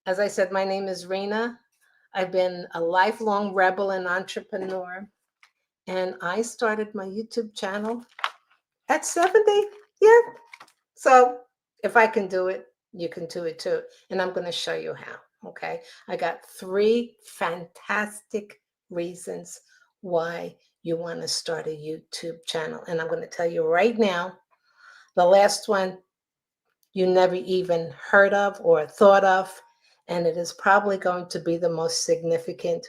As I said, my name is Rena. I've been a lifelong rebel and entrepreneur, and I started my YouTube channel at 70. Yeah. So if I can do it, you can do it too. And I'm going to show you how. Okay. I got 3 fantastic reasons why you want to start a YouTube channel. And I'm going to tell you right now, the last one you never even heard of or thought of, and it is probably going to be the most significant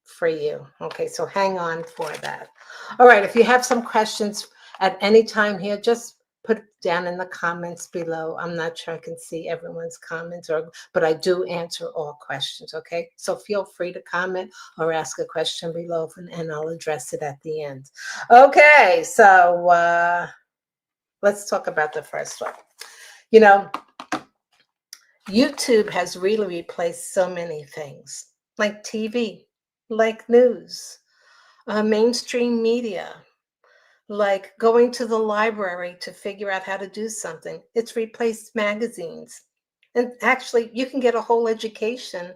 for you. Okay, so hang on for that. All right, if you have some questions at any time here, just put down in the comments below. I'm not sure I can see everyone's comments, but I do answer all questions, okay? So feel free to comment or ask a question below, and I'll address it at the end. Okay, so let's talk about the first one. You know, YouTube has really replaced so many things, like TV, like news, mainstream media, like going to the library to figure out how to do something. It's replaced magazines. And actually, you can get a whole education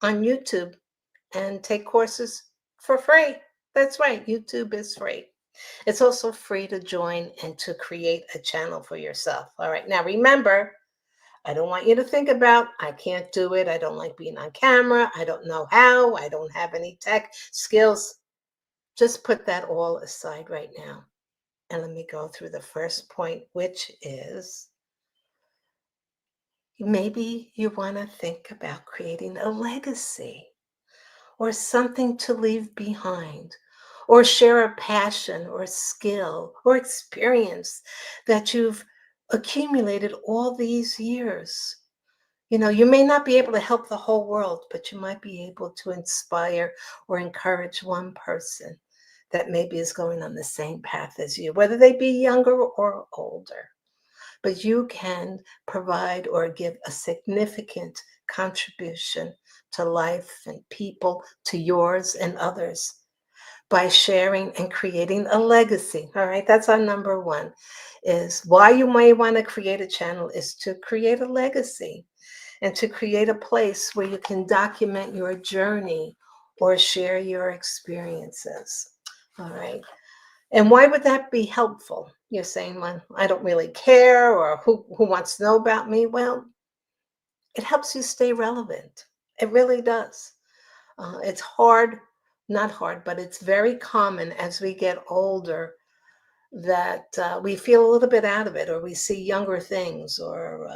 on YouTube and take courses for free. That's right, YouTube is free. It's also free to join and to create a channel for yourself. All right, now remember, I don't want you to think about, I can't do it. I don't like being on camera. I don't know how. I don't have any tech skills. Just put that all aside right now. And let me go through the first point, which is maybe you want to think about creating a legacy or something to leave behind, or share a passion or skill or experience that you've accumulated all these years. You know, you may not be able to help the whole world, but you might be able to inspire or encourage one person that maybe is going on the same path as you, whether they be younger or older. But you can provide or give a significant contribution to life and people, to yours and others, by sharing and creating a legacy. All right, that's our number one, is why you may want to create a channel is to create a legacy and to create a place where you can document your journey or share your experiences. All right. And why would that be helpful? You're saying, well, I don't really care, or who wants to know about me? Well, it helps you stay relevant. It really does. It's hard, not hard, but it's very common as we get older that we feel a little bit out of it, or we see younger things, or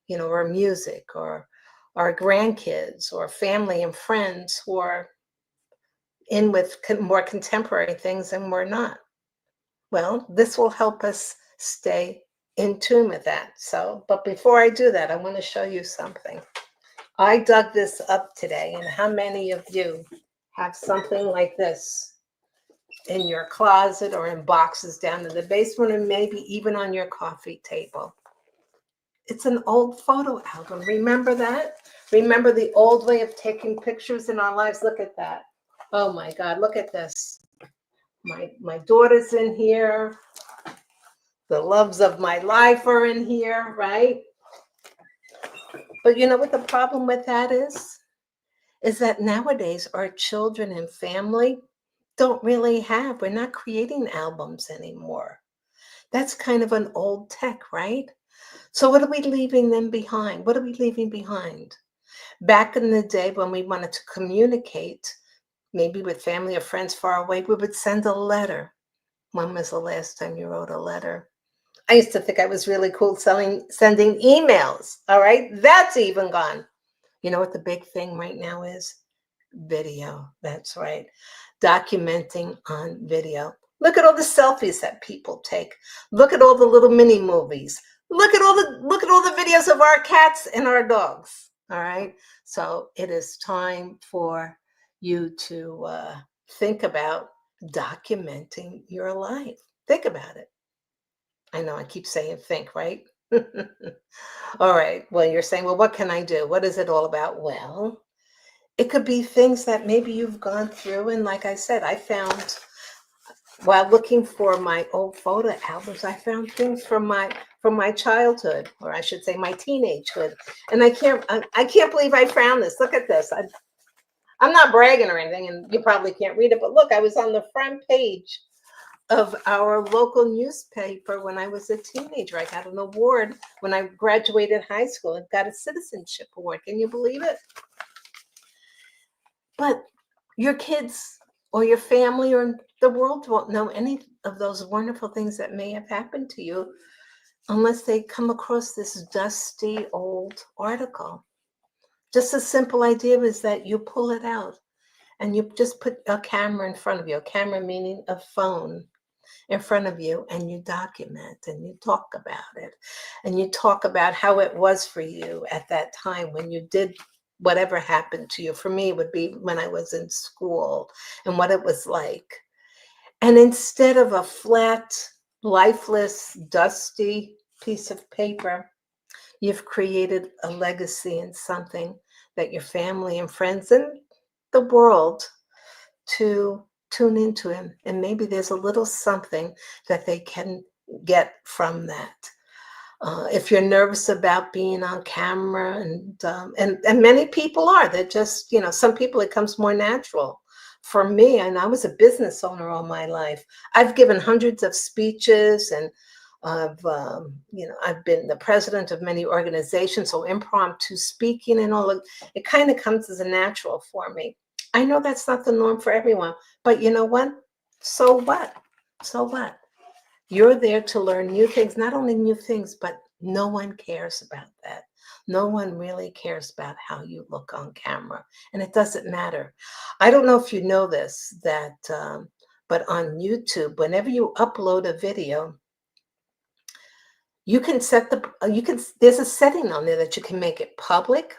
or music, or our grandkids, or family and friends who are in with more contemporary things and we're not. Well, this will help us stay in tune with that. So, but before I do that, I want to show you something. I dug this up today, and how many of you have something like this in your closet or in boxes down in the basement, or maybe even on your coffee table? It's an old photo album. Remember that? Remember the old way of taking pictures in our lives? Look at that. Oh my God, look at this. My daughter's in here. The loves of my life are in here, right? But you know what the problem with that is? Is that nowadays our children and family don't really have, we're not creating albums anymore. That's kind of an old tech, right? So what are we leaving them behind? What are we leaving behind? Back in the day when we wanted to communicate, maybe with family or friends far away, we would send a letter. When was the last time you wrote a letter? I used to think I was really cool sending emails. All right, that's even gone. You know what the big thing right now is? Video. That's right. Documenting on video. Look at all the selfies that people take. Look at all the little mini movies. Look at all the videos of our cats and our dogs. All right. So it is time for you to think about documenting your life. Think about it. I know I keep saying think, right? All right. Well, you're saying, well, what can I do? What is it all about? Well, it could be things that maybe you've gone through. And like I said, I found, while looking for my old photo albums, I found things from from my childhood, or I should say my teenagehood. And I can't believe I found this. Look at this. I'm not bragging or anything, and you probably can't read it, but look, I was on the front page of our local newspaper when I was a teenager. I got an award when I graduated high school and got a citizenship award. Can you believe it? But your kids or your family or the world won't know any of those wonderful things that may have happened to you unless they come across this dusty old article. Just a simple idea is that you pull it out and you just put a camera in front of you, a camera meaning a phone in front of you, and you document and you talk about it. And you talk about how it was for you at that time when you did whatever happened to you. For me, it would be when I was in school and what it was like. And instead of a flat, lifeless, dusty piece of paper, you've created a legacy and something that your family and friends and the world to tune into him. And maybe there's a little something that they can get from that. If you're nervous about being on camera, and many people are, they're just, some people it comes more natural. For me, and I was a business owner all my life. I've given hundreds of speeches, and I've been the president of many organizations. So impromptu speaking and all of it kind of comes as a natural for me. I know that's not the norm for everyone, but you know what? So what? So what? You're there to learn new things, not only new things, but no one cares about that. No one really cares about how you look on camera, and it doesn't matter. I don't know if you know this, but on YouTube, whenever you upload a video, you can there's a setting on there that you can make it public,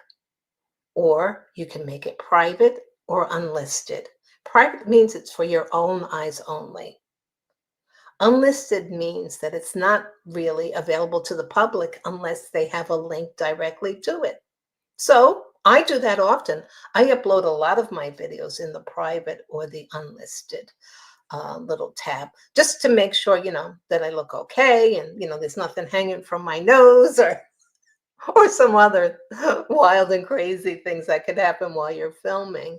or you can make it private or unlisted. Private means it's for your own eyes only. Unlisted means that it's not really available to the public unless they have a link directly to it. So I do that often. I upload a lot of my videos in the private or the unlisted little tab, just to make sure, that I look okay, and, there's nothing hanging from my nose or some other wild and crazy things that could happen while you're filming.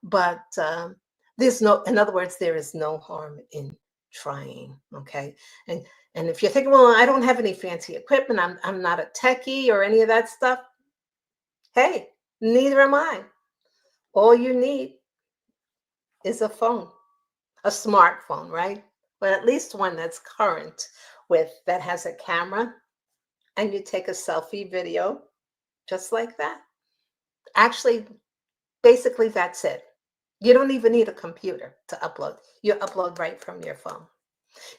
But in other words, there is no harm in trying. Okay. And if you're thinking, well, I don't have any fancy equipment, I'm not a techie or any of that stuff. Hey, neither am I. All you need is a phone, a smartphone, right? But at least one that's current, that has a camera, and you take a selfie video just like that. Actually, basically, that's it. You don't even need a computer to upload. You upload right from your phone.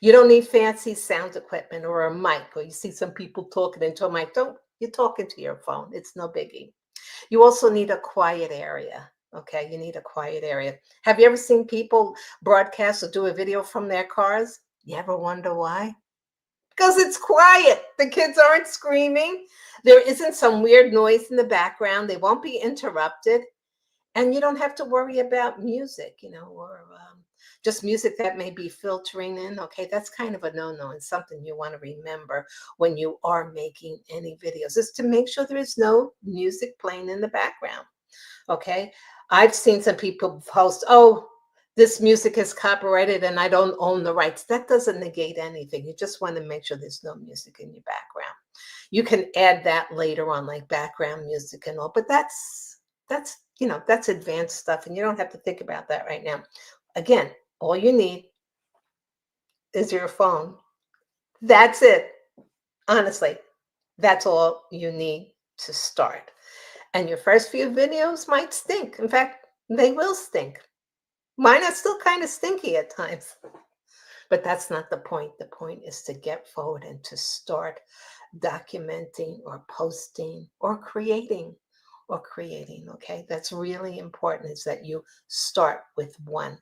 You don't need fancy sound equipment or a mic, or you see some people talking into a mic. You're talking to your phone. It's no biggie. You also need a quiet area. Okay, you need a quiet area. Have you ever seen people broadcast or do a video from their cars? You ever wonder why? Because it's quiet. The kids aren't screaming. There isn't some weird noise in the background. They won't be interrupted. And you don't have to worry about music, or just music that may be filtering in. Okay, that's kind of a no-no, and something you want to remember when you are making any videos is to make sure there is no music playing in the background. Okay, I've seen some people post, oh, this music is copyrighted and I don't own the rights. That doesn't negate anything. You just want to make sure there's no music in your background. You can add that later on, like background music and all, but that's advanced stuff, and you don't have to think about that right now. Again, all you need is your phone. That's it. Honestly, that's all you need to start. And your first few videos might stink. In fact, they will stink. Mine are still kind of stinky at times. But that's not the point. The point is to get forward and to start documenting or posting or creating. Okay, that's really important, is that you start with one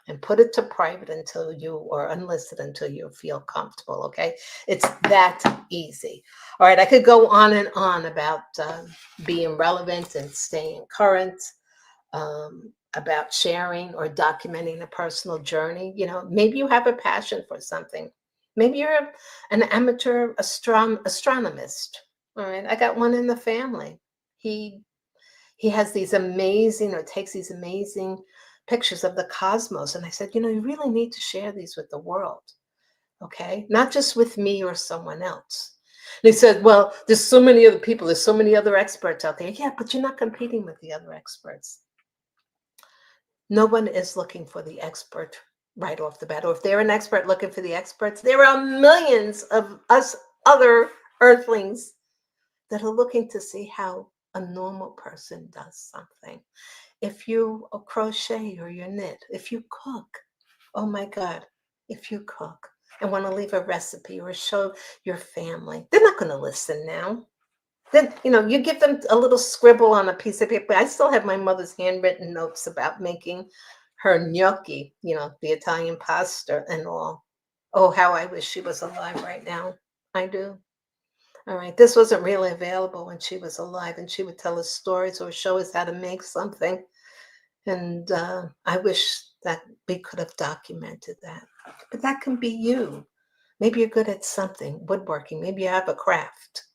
and put it to private or unlisted until you feel comfortable. Okay, it's that easy. All right, I could go on and on about being relevant and staying current, about sharing or documenting a personal journey. Maybe you have a passion for something. Maybe you're an amateur astronomist. All right, I got one in the family. He he has these amazing, or takes these amazing pictures of the cosmos. And I said, you really need to share these with the world, okay? Not just with me or someone else. And he said, well, there's so many other people, there's so many other experts out there. Yeah, but you're not competing with the other experts. No one is looking for the expert right off the bat. Or if they're an expert looking for the experts, there are millions of us other earthlings that are looking to see how a normal person does something. If you crochet or you knit, if you cook, oh my God, if you cook and want to leave a recipe or show your family, they're not going to listen now. Then, you give them a little scribble on a piece of paper. I still have my mother's handwritten notes about making her gnocchi, the Italian pasta and all. Oh, how I wish she was alive right now. I do. All right. This wasn't really available when she was alive, and she would tell us stories or show us how to make something. And I wish that we could have documented that. But that can be you. Maybe you're good at something, woodworking. Maybe you have a craft.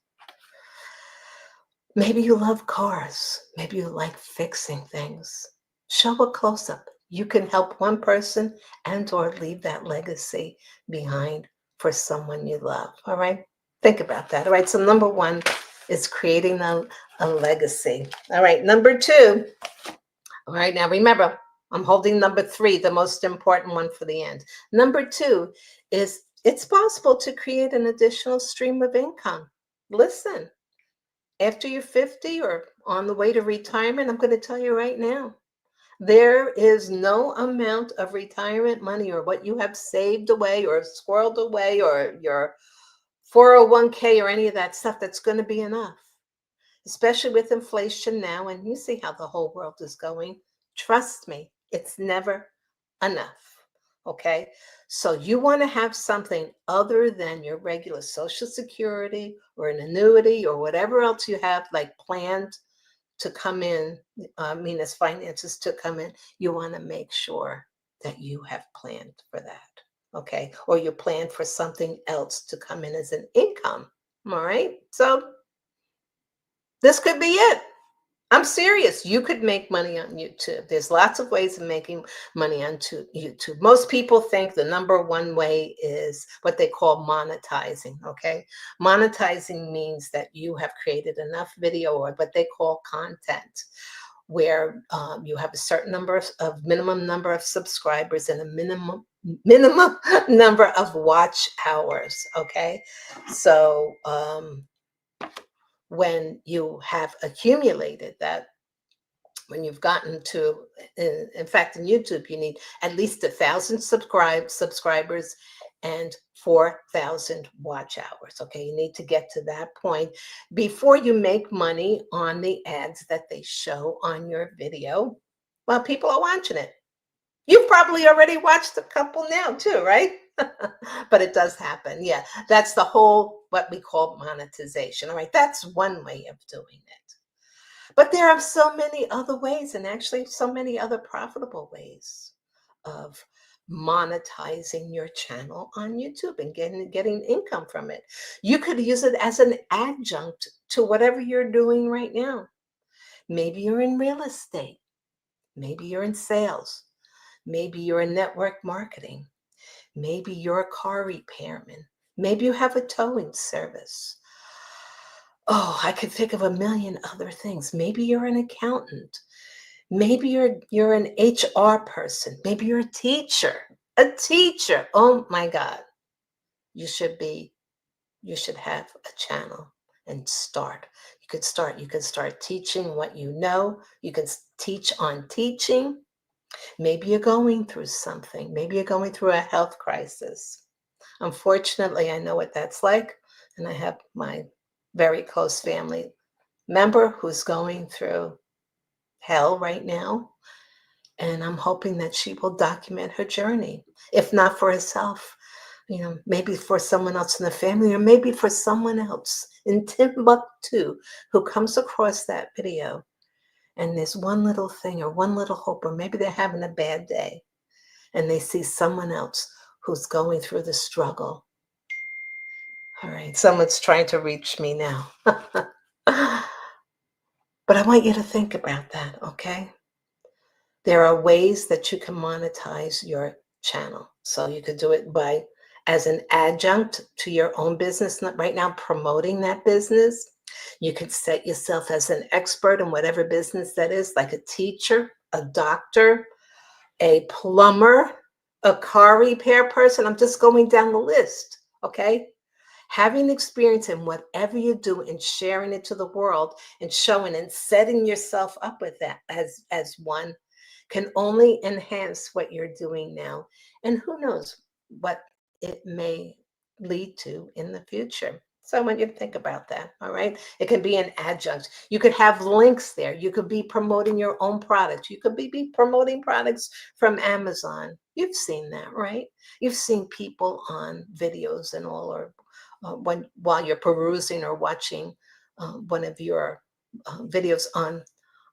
Maybe you love cars. Maybe you like fixing things. Show a close-up. You can help one person and or leave that legacy behind for someone you love. All right? Think about that. All right. So number one is creating a legacy. All right. Number two. All right. Now remember, I'm holding number three, the most important one, for the end. Number two is it's possible to create an additional stream of income. Listen. After you're 50 or on the way to retirement, I'm going to tell you right now, there is no amount of retirement money or what you have saved away or squirreled away or your 401k or any of that stuff that's going to be enough, especially with inflation now. And you see how the whole world is going. Trust me, it's never enough. Okay. So you want to have something other than your regular Social Security or an annuity or whatever else you have, like planned to come in. As finances to come in, you want to make sure that you have planned for that. Okay. Or you plan for something else to come in as an income. All right. So this could be it. I'm serious. You could make money on YouTube. There's lots of ways of making money on YouTube. Most people think the number one way is what they call monetizing, okay? Monetizing means that you have created enough video or what they call content where you have a certain number of minimum number of subscribers and a minimum number of watch hours, okay? So when you have accumulated that, when you've gotten to, in fact, in YouTube, you need at least 1,000 subscribers and 4,000 watch hours. Okay, you need to get to that point before you make money on the ads that they show on your video while people are watching it. You've probably already watched a couple now too, right? But it does happen. Yeah, that's the whole, what we call monetization. All right, that's one way of doing it. But there are so many other ways, and actually so many other profitable ways of monetizing your channel on YouTube and getting income from it. You could use it as an adjunct to whatever you're doing right now. Maybe you're in real estate. Maybe you're in sales. Maybe you're in network marketing. Maybe you're a car repairman. Maybe you have a towing service. Oh, I could think of a million other things. Maybe you're an accountant. Maybe you're an HR person. Maybe you're a teacher. A teacher. Oh my God. You should have a channel and start. You can start teaching what you know. You can teach on teaching. Maybe you're going through something. Maybe you're going through a health crisis. Unfortunately, I know what that's like. And I have my very close family member who's going through hell right now. And I'm hoping that she will document her journey, if not for herself, maybe for someone else in the family, or maybe for someone else in Timbuktu who comes across that video. And there's one little thing or one little hope, or maybe they're having a bad day and they see someone else who's going through the struggle. All right, someone's trying to reach me now. But I want you to think about that, okay? There are ways that you can monetize your channel. So you could do it by as an adjunct to your own business, not right now promoting that business. You could set yourself as an expert in whatever business that is, like a teacher, a doctor, a plumber, a car repair person. I'm just going down the list, okay? Having experience in whatever you do and sharing it to the world and showing and setting yourself up with that as one can only enhance what you're doing now. And who knows what it may lead to in the future. So I want you to think about that. All right. It can be an adjunct. You could have links there. You could be promoting your own products. You could be promoting products from Amazon. You've seen that, right? You've seen people on videos and all, or when while you're perusing or watching one of your videos on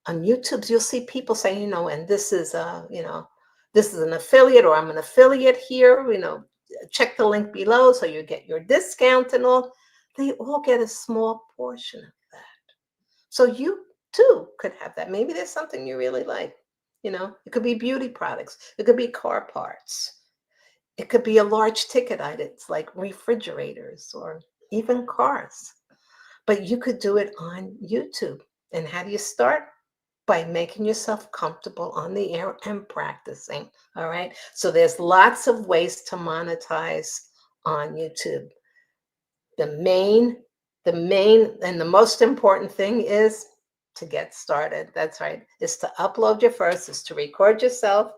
YouTube, you'll see people saying, and this is this is an affiliate, or I'm an affiliate here, check the link below so you get your discount and all. They all get a small portion of that. So you too could have that. Maybe there's something you really like. It could be beauty products, it could be car parts, it could be a large ticket items like refrigerators or even cars. But you could do it on YouTube. And how do you start? By making yourself comfortable on the air and practicing. All right. So there's lots of ways to monetize on YouTube. The main and the most important thing is to get started. That's right. Is to upload your first, is to record yourself,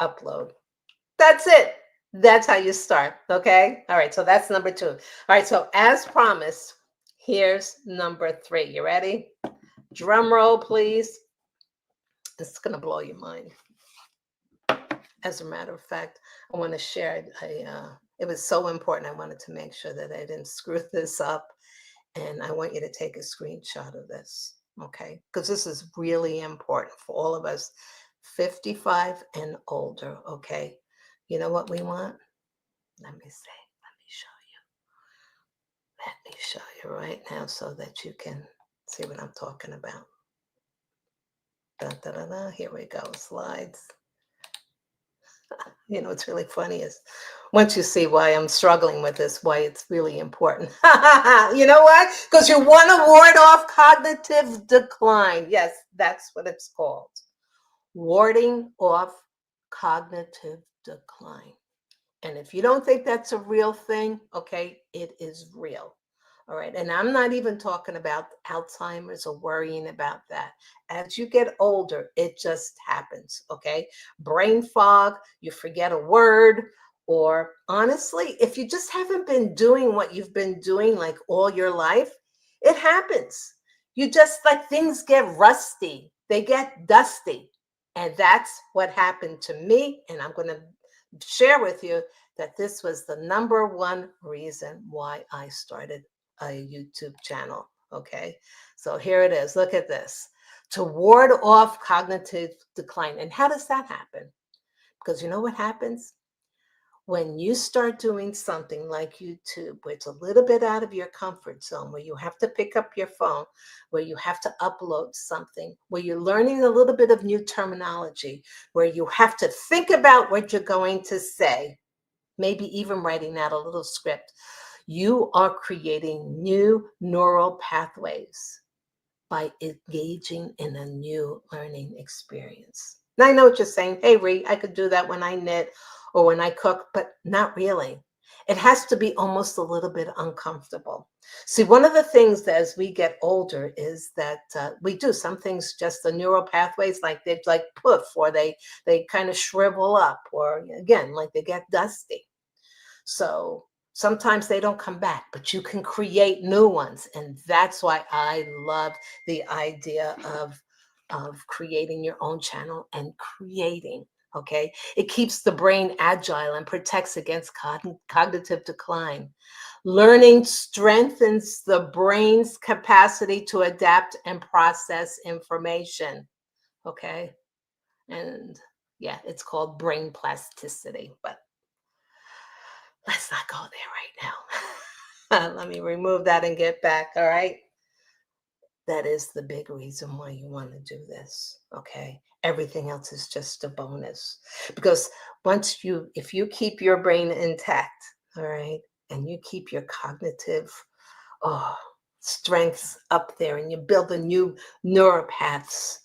upload. That's it. That's how you start. Okay. All right. So that's number 2. All right. So as promised, here's number 3. You ready? Drum roll, please. It's going to blow your mind. As a matter of fact, I want to share it was so important. I wanted to make sure that I didn't screw this up. And I want you to take a screenshot of this. Okay. Because this is really important for all of us 55 and older. Okay. You know what we want? Let me see. Let me show you. Let me show you right now so that you can see what I'm talking about. Da, da, da, da. Here we go. Slides. What's really funny is once you see why I'm struggling with this, why it's really important. You know what? Because you want to ward off cognitive decline. Yes, that's what it's called. Warding off cognitive decline. And if you don't think that's a real thing, okay, it is real. All right. And I'm not even talking about Alzheimer's or worrying about that. As you get older, it just happens. Okay. Brain fog, you forget a word, or honestly, if you just haven't been doing what you've been doing like all your life, it happens. You just like things get rusty, they get dusty. And that's what happened to me. And I'm going to share with you that this was the number one reason why I started a YouTube channel. Okay. So here it is. Look at this. To ward off cognitive decline. And how does that happen? Because you know what happens? When you start doing something like YouTube, where it's a little bit out of your comfort zone, where you have to pick up your phone, where you have to upload something, where you're learning a little bit of new terminology, where you have to think about what you're going to say, maybe even writing out a little script, you are creating new neural pathways by engaging in a new learning experience. Now I know what you're saying. Hey, Ree, I could do that when I knit or when I cook, but not really. It has to be almost a little bit uncomfortable. See, one of the things that as we get older is that we do some things, just the neural pathways, like they like poof, or they kind of shrivel up, or again, like they get dusty. So sometimes they don't come back, but you can create new ones. And that's why I love the idea of creating your own channel and creating. Okay. It keeps the brain agile and protects against cognitive decline. Learning strengthens the brain's capacity to adapt and process information. Okay. And yeah, it's called brain plasticity, but let's not go there right now. Let me remove that and get back. All right. That is the big reason why you want to do this. Okay. Everything else is just a bonus. Because if you keep your brain intact, all right, and you keep your cognitive oh, strengths up there and you build the new neuropaths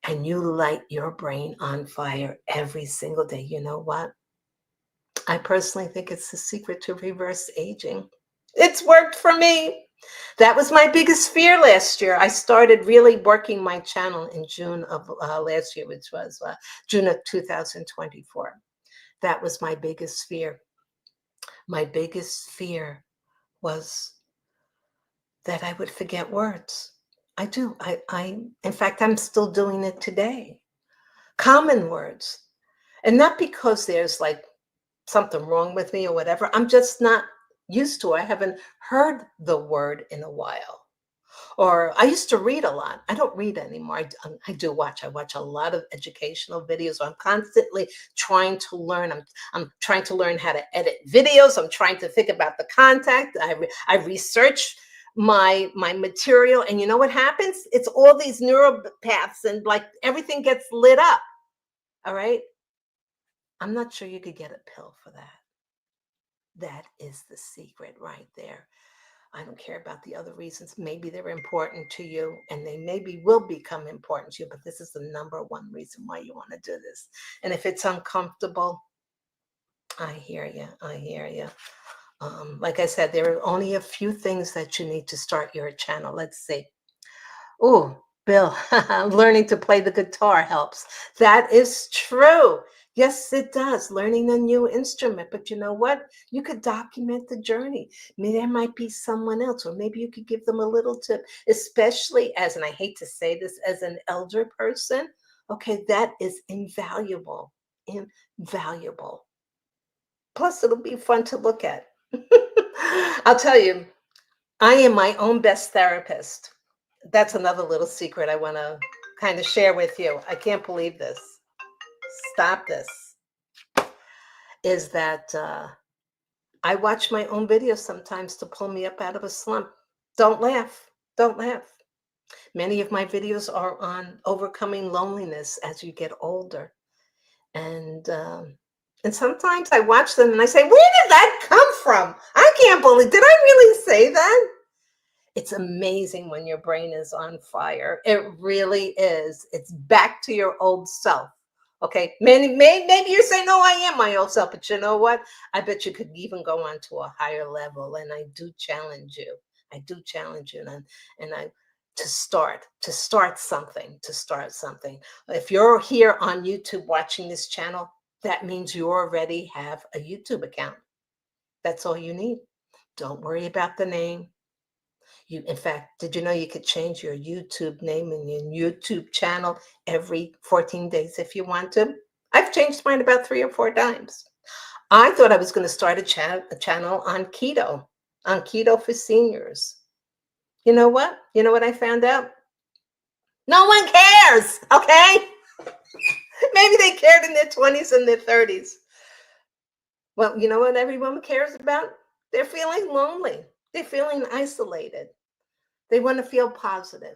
and you light your brain on fire every single day, you know what? I personally think it's the secret to reverse aging. It's worked for me. That was my biggest fear last year. I started really working my channel in June of last year, which was June of 2024. That was my biggest fear. My biggest fear was that I would forget words. I do. In fact, I'm still doing it today. Common words. And not because there's like something wrong with me or whatever. I'm just not used to it. I haven't heard the word in a while. Or I used to read a lot. I don't read anymore. I do watch. I watch a lot of educational videos. I'm constantly trying to learn. I'm trying to learn how to edit videos. I'm trying to think about the content. I research my material, and you know what happens? It's all these neural paths, and like everything gets lit up. All right. I'm not sure you could get a pill for that. That is the secret right there. I don't care about the other reasons. Maybe they're important to you and they maybe will become important to you, but this is the number one reason why you want to do this. And if it's uncomfortable, I hear you. I hear you. Like I said, there are only a few things that you need to start your channel. Let's see. Oh, Bill, learning to play the guitar helps. That is true. Yes, it does. Learning a new instrument. But you know what? You could document the journey. Maybe there might be someone else, or maybe you could give them a little tip, especially as, and I hate to say this, as an elder person. Okay, that is invaluable. Invaluable. Plus, it'll be fun to look at. I'll tell you, I am my own best therapist. That's another little secret I want to kind of share with you. I can't believe this. Stop this. Is that I watch my own videos sometimes to pull me up out of a slump. Don't laugh. Don't laugh. Many of my videos are on overcoming loneliness as you get older. And sometimes I watch them and I say, where did that come from? I can't believe, did I really say that? It's amazing when your brain is on fire. It really is. It's back to your old self. Okay, maybe you're saying, no, I am my old self, but you know what? I bet you could even go on to a higher level. And I do challenge you. I do challenge you. And I to start something, to start something. If you're here on YouTube watching this channel, that means you already have a YouTube account. That's all you need. Don't worry about the name. In fact, did you know you could change your YouTube name and your YouTube channel every 14 days if you want to? I've changed mine about 3 or 4 times. I thought I was going to start a channel on keto for seniors. You know what? You know what I found out? No one cares, okay? Maybe they cared in their 20s and their 30s. Well, you know what everyone cares about? They're feeling lonely. They're feeling isolated. They want to feel positive.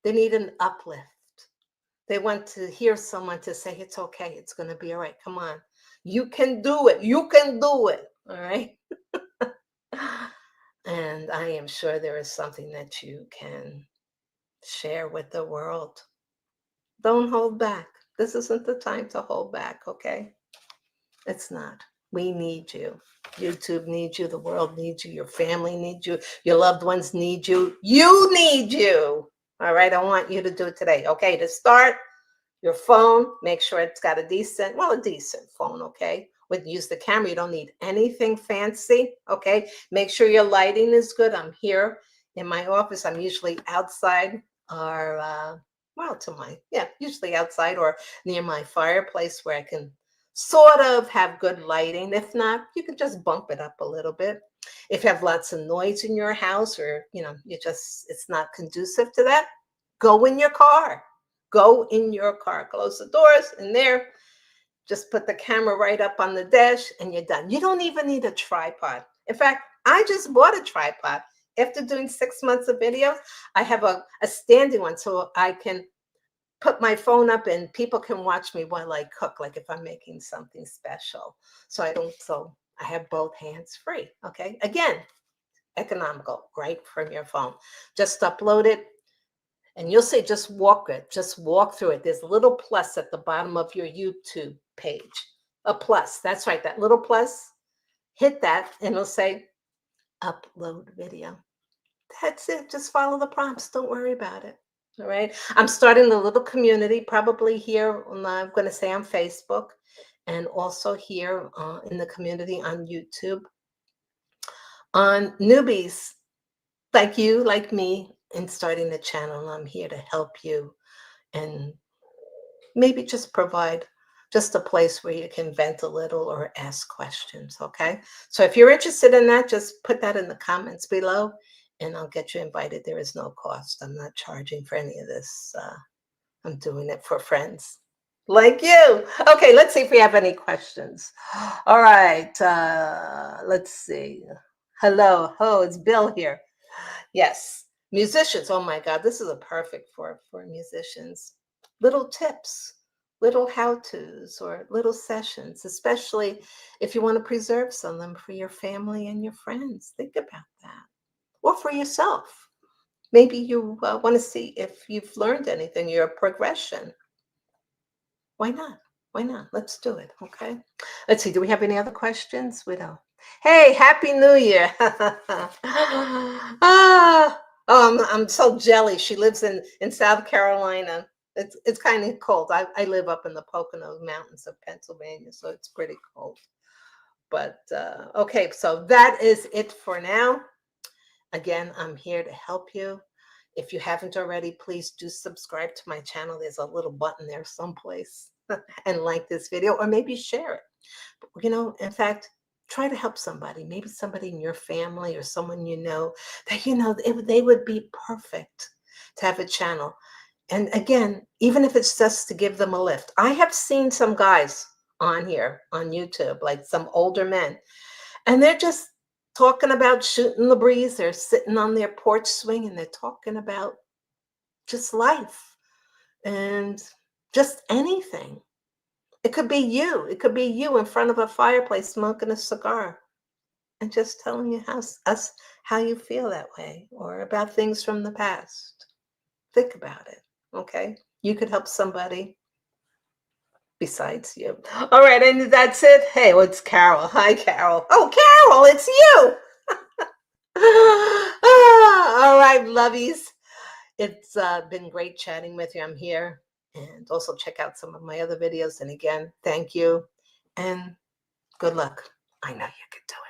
They need an uplift. They want to hear someone to say, it's okay. It's going to be all right. Come on. You can do it. You can do it. All right. And I am sure there is something that you can share with the world. Don't hold back. This isn't the time to hold back. Okay. It's not. We need you. YouTube needs you. The world needs you. Your family needs you. Your loved ones need you. You need you. All right. I want you to do it today. Okay. To start, your phone, make sure it's got a decent phone. Okay. Use the camera. You don't need anything fancy. Okay. Make sure your lighting is good. I'm here in my office. I'm usually outside or, usually outside or near my fireplace where I can sort of have good lighting. If not, you can just bump it up a little bit. If you have lots of noise in your house or, it's not conducive to that, go in your car. Go in your car, close the doors in there. Just put the camera right up on the dash and you're done. You don't even need a tripod. In fact, I just bought a tripod. After doing 6 months of videos, I have a standing one so I can put my phone up and people can watch me while I cook, like if I'm making something special. So I have both hands free. Okay. Again, economical, right from your phone. Just upload it and you'll say, just walk through it. There's a little plus at the bottom of your YouTube page. A plus. That's right. That little plus, hit that and it'll say upload video. That's it. Just follow the prompts. Don't worry about it. All right. I'm starting a little community, probably here. I'm going to say on Facebook and also here in the community on YouTube on newbies like you, like me, in starting the channel. I'm here to help you and maybe just provide just a place where you can vent a little or ask questions. Okay. So if you're interested in that, just put that in the comments below and I'll get you invited. There is no cost. I'm not charging for any of this. I'm doing it for friends like you. Okay, let's see if we have any questions. All right, let's see. Hello, oh, it's Bill here. Yes, musicians. Oh my God, this is a perfect for musicians. Little tips, little how-tos, or little sessions, especially if you want to preserve some of them for your family and your friends. Think about that, or for yourself. Maybe you want to see if you've learned anything, your progression. Why not? Why not? Let's do it. Okay. Let's see. Do we have any other questions? We don't. Hey, Happy New Year. I'm so jelly. She lives in South Carolina. It's kind of cold. I live up in the Pocono Mountains of Pennsylvania, so it's pretty cold. But okay, so that is it for now. Again, I'm here to help you. If you haven't already, please do subscribe to my channel. There's a little button there someplace and like this video or maybe share it. You know, in fact, try to help somebody, maybe somebody in your family or someone you know that they would be perfect to have a channel. And again, even if it's just to give them a lift. I have seen some guys on here on YouTube, like some older men, and they're just talking about shooting the breeze. They're sitting on their porch swing and they're talking about just life and just anything. It could be you. It could be you in front of a fireplace smoking a cigar and just telling you how you feel that way or about things from the past. Think about it. Okay. You could help somebody besides you. All right. And that's it. Hey, it's Carol. Hi, Carol. Oh, Carol, it's you. All right, lovies. It's been great chatting with you. I'm here. And also check out some of my other videos. And again, thank you and good luck. I know you can do it.